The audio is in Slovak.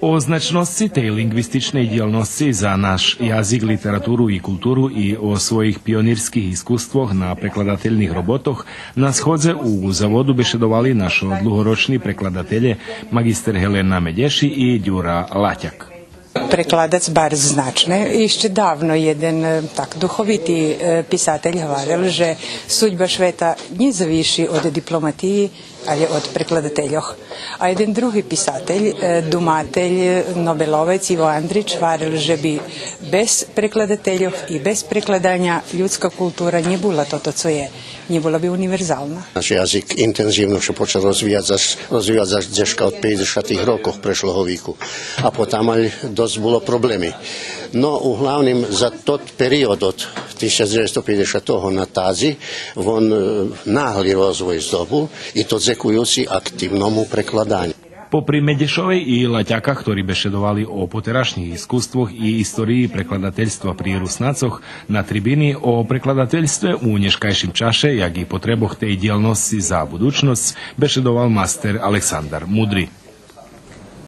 O značnosti tej lingvističnej dijelnosti za naš jazik, literaturu i kulturu i o svojich pionirskih iskustvoh na prekladateljnih robotoh na shodze u zavodu bešedovali našo dlugoročni prekladatelje magister Helena Medješi i Đura Latjak. Prekladac bar značne. Ještě dávno jeden tak duhoviti pisatelj govoril, že судьба šveta не зависи od diplomatiji, ali od prekladateljoh. A jeden drugi pisatelj, dumatelj, Nobelovec Ivo Andrić, govoril, že bi bez prekladateljov i bez prekladanja ljudska kultura nie bila to, co je. Nie bola by univerzálna. Náš jazyk intenzívno sa počal rozvíjať až deška od 50. rokov prešlého víku. A potom aj dosť bolo problémy. No, hlavným za tot period od 1950. na tázi, on náhly rozvoj zdobul i to dzekujúci aktívnomu prekladaniu. Popri Medješovej i Latjaka, ktorí bešedovali o poterašnjih iskustvoh i istoriji prekladateljstva pri Rusnacoh, na tribini o prekladateljstve u nješkajšim čaše, jak i potreboh tej dijelnosti za budućnost, bešedoval master Aleksandar Mudri.